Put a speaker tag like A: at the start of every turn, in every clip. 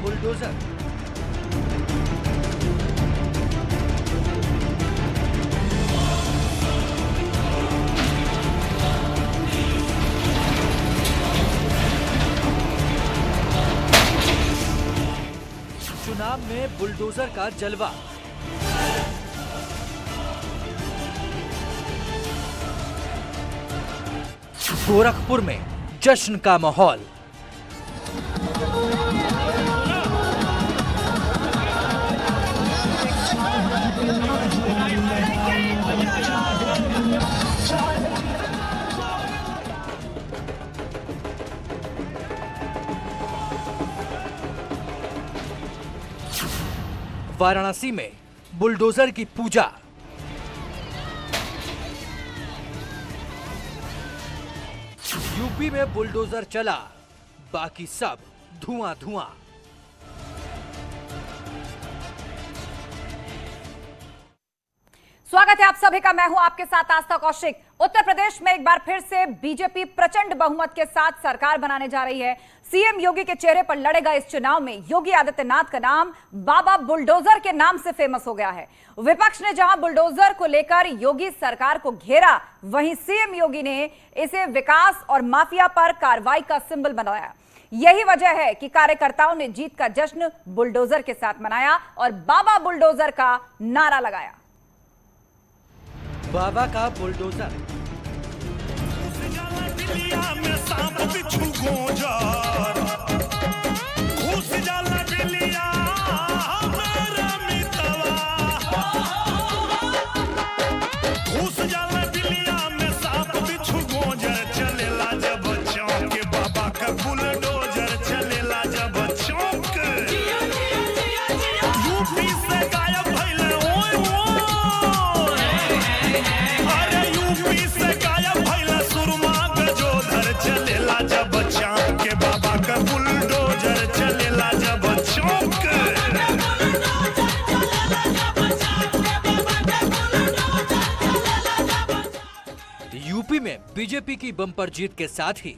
A: Bulldozer. चुनाव में bulldozer का जलवा। गोरखपुर में जश्न का माहौल। वाराणसी में बुलडोजर की पूजा। यूपी में बुलडोजर चला, बाकी सब धुआं धुआं।
B: स्वागत है आप सभी का। मैं हूं आपके साथ आस्था कौशिक। उत्तर प्रदेश में एक बार फिर से बीजेपी प्रचंड बहुमत के साथ सरकार बनाने जा रही है। सीएम योगी के चेहरे पर लड़ेगा इस चुनाव में योगी आदित्यनाथ का नाम बाबा बुलडोजर के नाम से फेमस हो गया है। विपक्ष ने जहां बुलडोजर को लेकर योगी सरकार को घेरा, वहीं सीएम योगी ने इसे विकास और माफिया पर कार्रवाई का सिंबल बनाया। यही वजह है कि कार्यकर्ताओं ने जीत का जश्न बुलडोजर के साथ मनाया और बाबा बुलडोजर का नारा लगाया।
A: बाबा का बुलडोजर। यूपी में बीजेपी की बम्पर जीत के साथ ही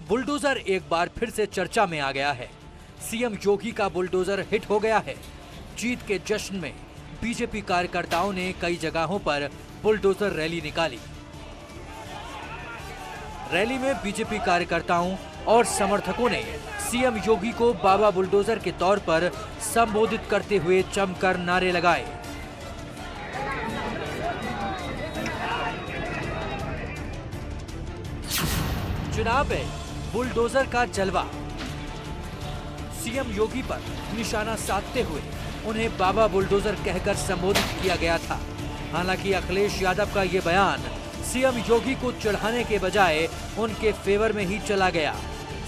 A: बुलडोजर एक बार फिर से चर्चा में आ गया है। सीएम योगी का बुलडोजर हिट हो गया है। जीत के जश्न में बीजेपी कार्यकर्ताओं ने कई जगहों पर बुलडोजर रैली निकाली। रैली में बीजेपी कार्यकर्ताओं और समर्थकों ने सीएम योगी को बाबा बुलडोजर के तौर पर संबोधित करते हुए जमकर नारे लगाए। चुनाव में बुलडोजर का जलवा। सीएम योगी पर निशाना साधते हुए उन्हें बाबा बुलडोजर कहकर संबोधित किया गया था। हालांकि अखिलेश यादव का ये बयान सीएम योगी को चिढ़ाने के बजाय उनके फेवर में ही चला गया।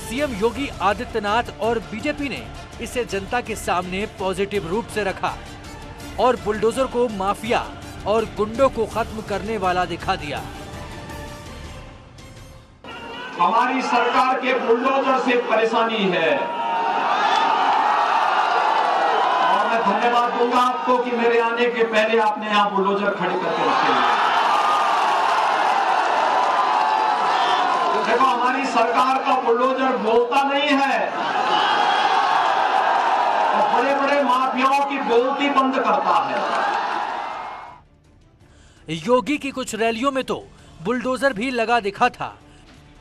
A: सीएम योगी आदित्यनाथ और बीजेपी ने इसे जनता के सामने पॉजिटिव रूप से रखा और बुलडोजर को माफिया और गुंडों को खत्म करने वाला दिखा दिया।
C: हमारी सरकार के बुलडोजर से परेशानी है और मैं धन्यवाद दूंगा आपको कि मेरे आने के पहले आपने यहां बुलडोजर खड़े करके रखे। देखो, हमारी सरकार का बुलडोजर बोलता नहीं है और बड़े बड़े माफियाओं की बोलती बंद करता है।
A: योगी की कुछ रैलियों में तो बुलडोजर भी लगा दिखा था,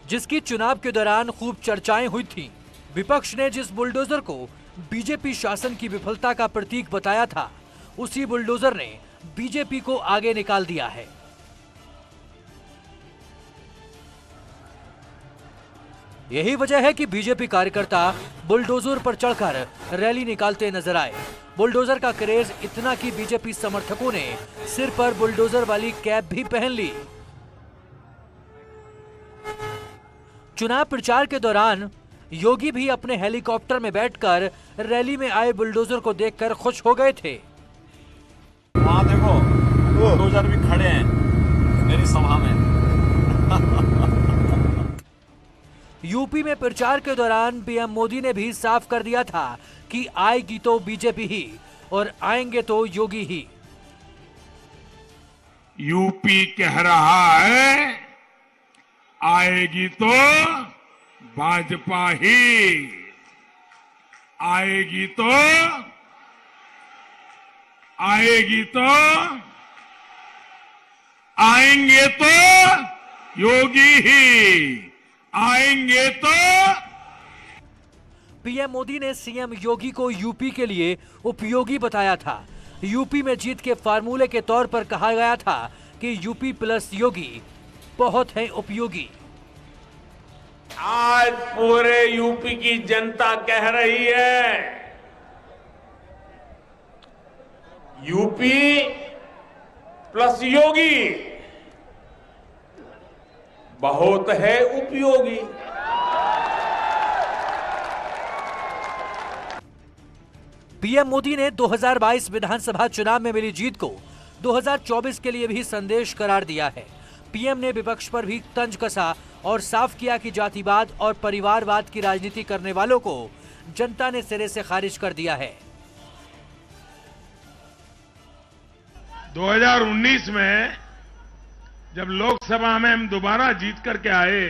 A: जिसकी चुनाव के दौरान खूब चर्चाएं हुई थीं। विपक्ष ने जिस बुलडोजर को बीजेपी शासन की विफलता का प्रतीक बताया था, उसी बुलडोजर ने बीजेपी को आगे निकाल दिया है। यही वजह है कि बीजेपी कार्यकर्ता बुलडोजर पर चढ़कर रैली निकालते नजर आए। बुलडोजर का क्रेज इतना कि बीजेपी समर्थकों ने सिर पर बुलडोजर वाली कैप भी पहन ली। चुनाव प्रचार के दौरान योगी भी अपने हेलीकॉप्टर में बैठकर रैली में आए बुलडोजर को देखकर खुश हो गए थे।
D: वहाँ देखो बुलडोजर भी खड़े हैं मेरी सभा में।
A: यूपी में प्रचार के दौरान पीएम मोदी ने भी साफ कर दिया था कि आएगी तो बीजेपी ही और आएंगे तो योगी ही।
E: यूपी कह रहा है आएगी तो भाजपा ही, आएगी तो आएंगे तो योगी ही आएंगे तो।
A: पीएम मोदी ने सीएम योगी को यूपी के लिए उपयोगी बताया था। यूपी में जीत के फार्मूले के तौर पर कहा गया था कि यूपी प्लस योगी बहुत है उपयोगी।
F: आज पूरे यूपी की जनता कह रही है, यूपी प्लस योगी बहुत है उपयोगी।
A: पीएम मोदी ने 2022 विधानसभा चुनाव में मिली जीत को 2024 के लिए भी संदेश करार दिया है। पीएम ने विपक्ष पर भी तंज कसा और साफ किया कि जातिवाद और परिवारवाद की राजनीति करने वालों को जनता ने सिरे से खारिज कर दिया है।
E: 2019 में जब लोकसभा में हम दोबारा जीत करके आए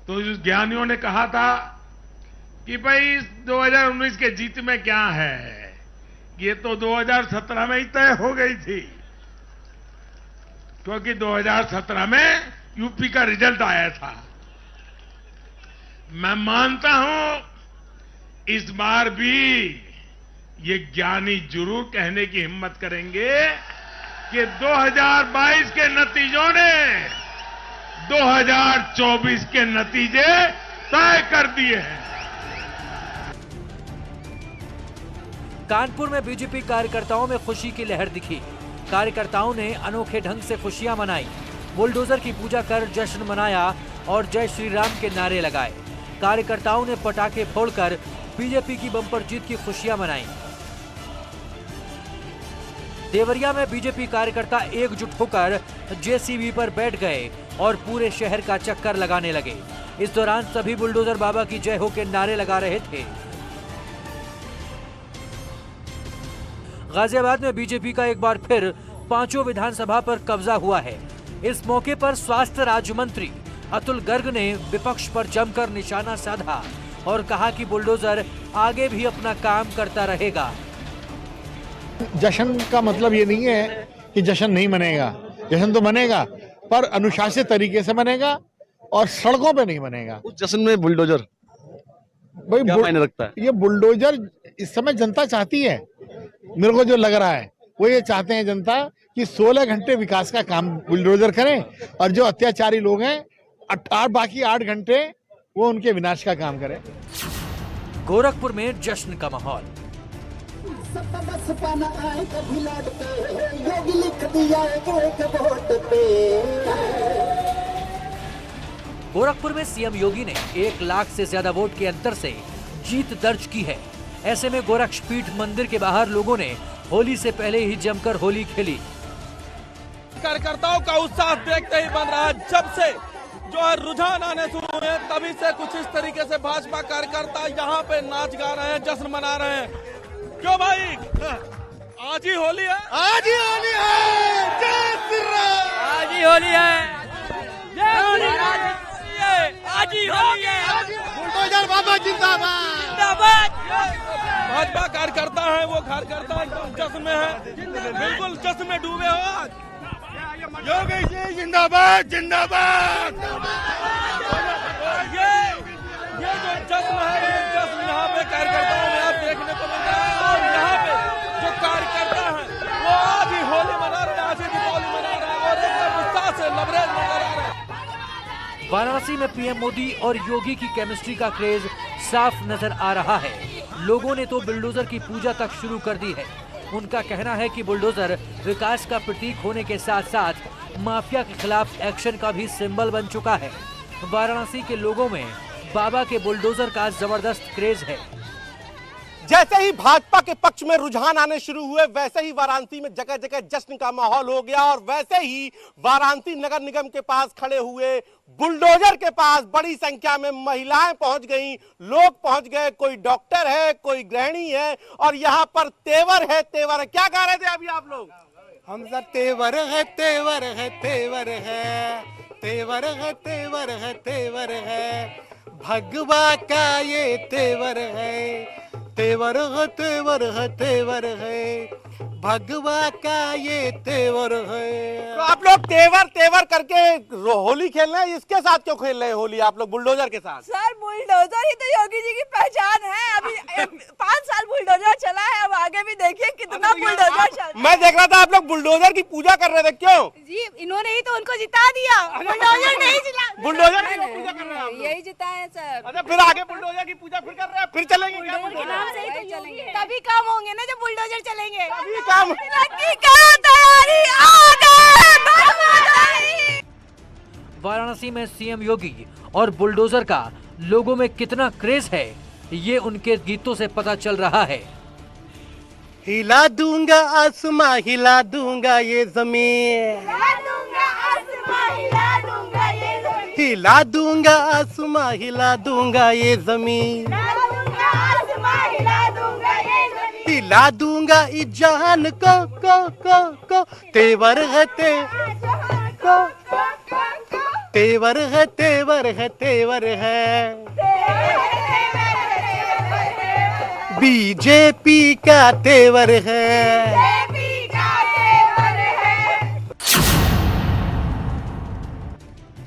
E: तो उस ज्ञानियों ने कहा था कि भाई 2019 के जीत में क्या है, ये तो 2017 में ही तय हो गई थी, क्योंकि 2017 में यूपी का रिजल्ट आया था। मैं मानता हूं इस बार भी ये ज्ञानी जरूर कहने की हिम्मत करेंगे कि 2022 के नतीजों ने 2024 के नतीजे तय कर दिए हैं।
A: कानपुर में बीजेपी कार्यकर्ताओं में खुशी की लहर दिखी। कार्यकर्ताओं ने अनोखे ढंग से खुशियां मनाई, बुलडोजर की पूजा कर जश्न मनाया और जय श्री राम के नारे लगाए। कार्यकर्ताओं ने पटाखे फोड़कर बीजेपी की बम्पर जीत की खुशियां मनाई। देवरिया में बीजेपी कार्यकर्ता एकजुट होकर जेसीबी पर बैठ गए और पूरे शहर का चक्कर लगाने लगे। इस दौरान सभी बुलडोजर बाबा की जय हो के नारे लगा रहे थे। गाजियाबाद में बीजेपी का एक बार फिर पांचों विधानसभा पर कब्जा हुआ है। इस मौके पर स्वास्थ्य राज्य मंत्री अतुल गर्ग ने विपक्ष पर जमकर निशाना साधा और कहा कि बुलडोजर आगे भी अपना काम करता रहेगा।
G: जश्न का मतलब ये नहीं है कि जश्न नहीं मनेगा, जश्न तो मनेगा पर अनुशासित तरीके से मनेगा और सड़कों पे नहीं मनेगा।
H: उस जश्न में बुलडोजर
G: भाई
H: क्या मायने रखता है?
G: ये बुलडोजर इस समय जनता चाहती है, मेरे को जो लग रहा है वो ये चाहते हैं जनता कि 16 घंटे विकास का काम बुलडोजर करें और जो अत्याचारी लोग हैं बाकी 8 घंटे वो उनके विनाश का काम करें।
A: गोरखपुर में जश्न का माहौल। गोरखपुर में सीएम योगी ने 1 लाख से ज्यादा वोट के अंतर से जीत दर्ज की है। ऐसे में गोरक्षपीठ मंदिर के बाहर लोगों ने होली से पहले ही जमकर होली खेली।
I: कार्यकर्ताओं का उत्साह देखते ही बन रहा है। जब से जो है रुझान आने शुरू हुए तभी से कुछ इस तरीके से भाजपा कार्यकर्ता यहाँ पे नाच गा रहे हैं, जश्न मना रहे हैं। क्यों भाई, आज ही होली है, आज ही होली है, जय श्री राम, आज ही होली है, जय श्री राम, आज ही होली है, बुलडोजर बाबा जिंदाबाद जिंदाबाद। भाजपा कार्यकर्ता है, वो कार्यकर्ता एकदम जश्न में है, बिल्कुल जश्न में डूबे हो। आज योगी जी जिंदाबाद जिंदाबाद। ये जो जश्न है, ये जश्न यहाँ पे कार्यकर्ताओं में आप देखने को मिल रहा है। और यहाँ पे जो कार्यकर्ता है वो आज ही होली मना रहे हैं, आज ही दीपावली मना रहे हैं और एकदम उत्साह से लबरेज नजर आ रहे हैं।
A: वाराणसी में पीएम मोदी और योगी की केमिस्ट्री का क्रेज साफ नजर आ रहा है। लोगों ने तो बुलडोजर की पूजा तक शुरू कर दी है। उनका कहना है कि बुलडोजर विकास का प्रतीक होने के साथ साथ माफिया के खिलाफ एक्शन का भी सिंबल बन चुका है। वाराणसी के लोगों में बाबा के बुलडोजर का जबरदस्त क्रेज है।
J: जैसे ही भाजपा के पक्ष में रुझान आने शुरू हुए वैसे ही वाराणसी में जगह जगह जश्न का माहौल हो गया और वैसे ही वाराणसी नगर निगम के पास खड़े हुए बुलडोजर के पास बड़ी संख्या में महिलाएं पहुंच गईं, लोग पहुंच गए, कोई डॉक्टर है, कोई गृहिणी है और यहाँ पर तेवर है, तेवर है। क्या गा रहे थे अभी आप लोग? हम सब तेवर है, तेवर है, तेवर है, तेवर है, तेवर है, तेवर है, भगवा का ये तेवर है, तेवर है, तेवर है, तेवर है, भगवा का ये तेवर है। तो आप लोग तेवर तेवर करके होली खेल रहे हैं, इसके साथ क्यों खेल रहे हैं होली आप लोग बुलडोजर के साथ?
H: सर बुलडोजर ही तो योगी जी की पहचान है। अभी 5 साल बुलडोजर चला है, अब आगे भी देखिए कितना बुलडोजर चल।
J: मैं देख रहा था आप लोग बुलडोजर की पूजा कर रहे थे, क्यों
H: जी? इन्होंने ही तो उनको जिता दिया, बुलडोजर नहीं जिता।
J: बुलडोजर की पूजा कर रहे हैं?
H: यही जिता है सर।
J: अच्छा, फिर आगे बुलडोजर की पूजा फिर कर रहे हैं, फिर चलेंगे क्या?
H: के नाम से ही तो चलेंगे, तभी काम होंगे ना जब बुलडोजर चलेंगे।
J: तभी काम।
A: वाराणसी में सीएम योगी और बुलडोजर का लोगों में कितना क्रेज है, ये उनके गीतों से पता चल रहा है।
J: हिला दूंगा आसमां, हिला दूंगा ये जमीन, हिला दूंगा आसमां, हिला दूंगा ये जमीन, हिला दूंगा आसमां, हिला दूंगा ये जमीन, हिला दूंगा इस जहान को तेवर है तेवर है, तेवर है, तेवर है, बीजेपी का तेवर है।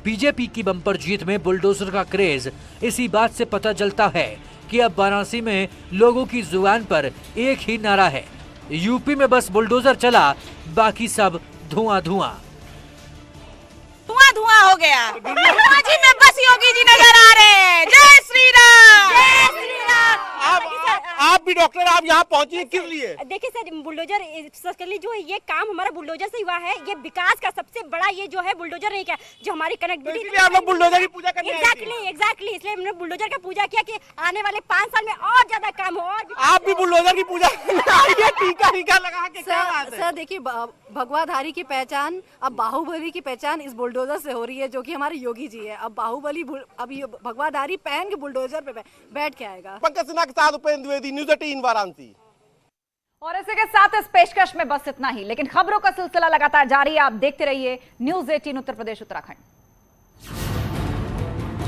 A: बीजेपी की बम्पर जीत में बुलडोजर का क्रेज इसी बात से पता चलता है कि अब वाराणसी में लोगों की जुबान पर एक ही नारा है, यूपी में बस बुलडोजर चला, बाकी सब धुआं धुआं।
H: धुआं धुआं हो गया। जी में बस योगी जी नजर आ रहे हैं। जय श्री राम, जय श्री राम।
J: आप भी डॉक्टर, आप यहाँ पहुँची किस लिए?
K: देखिए सर, बुलडोजर स्पेशली जो है ये काम हमारा बुलडोजर से हुआ है। ये विकास का सबसे बड़ा ये जो है बुलडोजर नहीं क्या, जो हमारी कनेक्टिविटी।
J: आप लोग बुलडोजर की पूजा करने
K: एग्जैक्टली इसलिए हमने बुलडोजर का पूजा किया कि आने वाले 5 साल में और ज्यादा काम हो। और
J: आप भी बुलडोजर की पूजा टीका लगा के क्या बात है?
H: सर देखिए, भगवाधारी की पहचान अब बाहुबली की पहचान इस बुलडोजर से हो रही है, जो कि हमारे योगी जी है। अब बाहुबली अभी भगवाधारी पहन के बुलडोजर पे बैठ के आएगा।
J: पंकज सिन्हा के साथ उपेंद्र द्विवेदी, न्यूज़ 18 वाराणसी।
B: और इसी के साथ इस पेशकश में बस इतना ही, लेकिन खबरों का सिलसिला लगातार जारी है। आप देखते रहिए न्यूज़ 18 उत्तर प्रदेश उत्तराखंड।